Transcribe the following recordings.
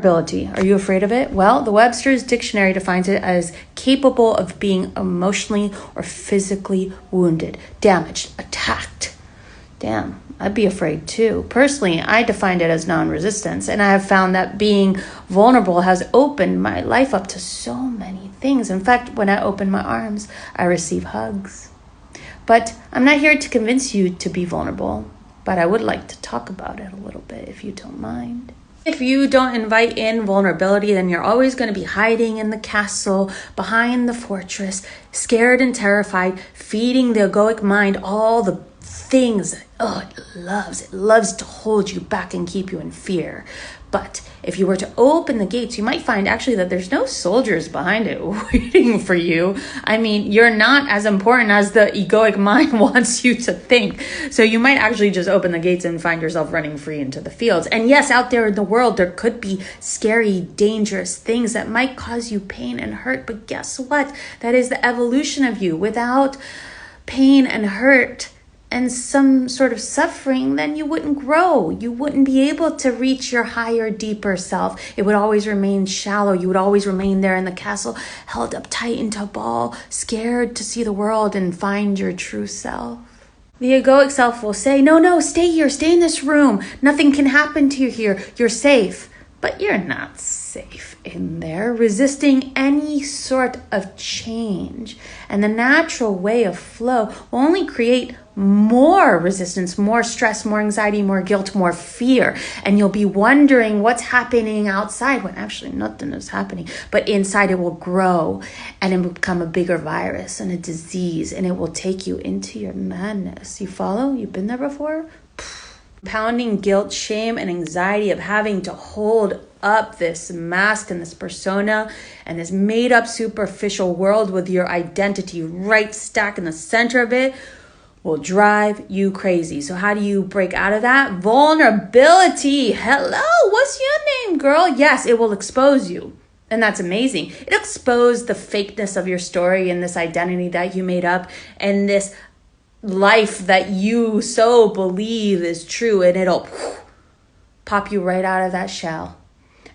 Vulnerability. Are you afraid of it? Well, the Webster's Dictionary defines it as capable of being emotionally or physically wounded, damaged, attacked. Damn, I'd be afraid too. Personally, I defined it as non-resistance, and I have found that being vulnerable has opened my life up to so many things. In fact, when I open my arms, I receive hugs. But I'm not here to convince you to be vulnerable, but I would like to talk about it a little bit if you don't mind. If you don't invite in vulnerability, then you're always going to be hiding in the castle, behind the fortress, scared and terrified, feeding the egoic mind all the things that, it loves to hold you back and keep you in fear. But if you were to open the gates, you might find actually that there's no soldiers behind it waiting for you. I mean, you're not as important as the egoic mind wants you to think. So you might actually just open the gates and find yourself running free into the fields. And yes, out there in the world, there could be scary, dangerous things that might cause you pain and hurt. But guess what? That is the evolution of you. Without pain and hurt and some sort of suffering, then you wouldn't grow. You wouldn't be able to reach your higher, deeper self. It would always remain shallow. You would always remain there in the castle, held up tight into a ball, scared to see the world and find your true self. The egoic self will say, no, stay here, stay in this room. Nothing can happen to you here. You're safe. But you're not safe in there, resisting any sort of change. And the natural way of flow will only create more resistance, more stress, more anxiety, more guilt, more fear. And you'll be wondering what's happening outside when actually nothing is happening. But inside it will grow and it will become a bigger virus and a disease, and it will take you into your madness. You follow? You've been there before? Pounding guilt, shame, and anxiety of having to hold up this mask and this persona and this made up superficial world with your identity right stack in the center of it will drive you crazy. So how do you break out of that? Vulnerability. Hello, what's your name, girl? Yes, it will expose you. And that's amazing. It exposed the fakeness of your story and this identity that you made up and this life that you so believe is true, and it'll pop you right out of that shell.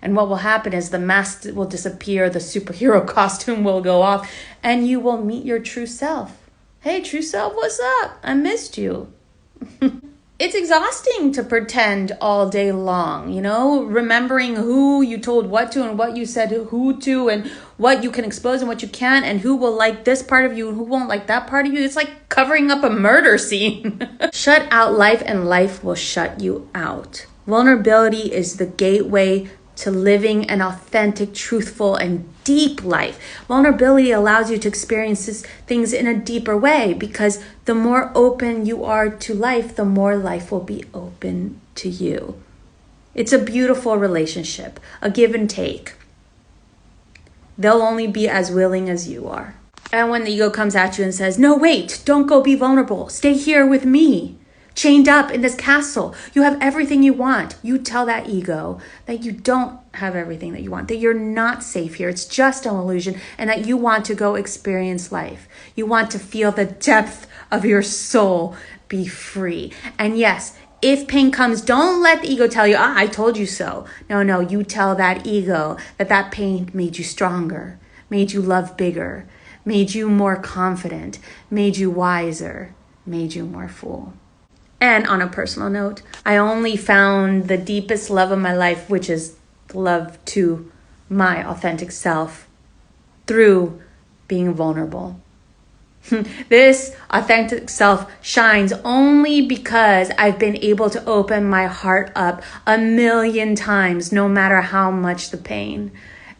And what will happen is the mask will disappear, the superhero costume will go off, and you will meet your true self. Hey, true self, what's up? I missed you. It's exhausting to pretend all day long, remembering who you told what to and what you said who to and what you can expose and what you can't and who will like this part of you and who won't like that part of you. It's like covering up a murder scene. Shut out life and life will shut you out. Vulnerability is the gateway to living an authentic, truthful, and deep life. Vulnerability allows you to experience things in a deeper way, because the more open you are to life, the more life will be open to you. It's a beautiful relationship, a give and take. They'll only be as willing as you are. And when the ego comes at you and says, no, wait, don't go be vulnerable. Stay here with me. Chained up in this castle. You have everything you want. You tell that ego that you don't have everything that you want, that you're not safe here. It's just an illusion, and that you want to go experience life. You want to feel the depth of your soul be free. And yes, if pain comes, don't let the ego tell you, I told you so. No, you tell that ego that pain made you stronger, made you love bigger, made you more confident, made you wiser, made you more full. And on a personal note, I only found the deepest love of my life, which is love to my authentic self, through being vulnerable. This authentic self shines only because I've been able to open my heart up 1,000,000 times, no matter how much the pain.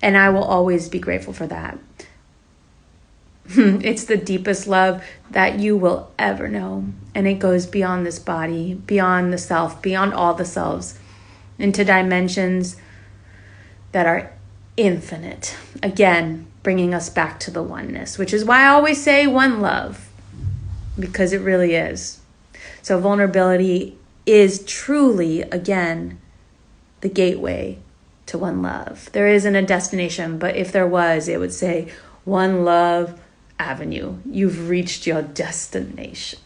And I will always be grateful for that. It's the deepest love that you will ever know. And it goes beyond this body, beyond the self, beyond all the selves, into dimensions that are infinite. Again, bringing us back to the oneness, which is why I always say one love, because it really is. So vulnerability is truly, again, the gateway to one love. There isn't a destination, but if there was, it would say one love avenue. You've reached your destination.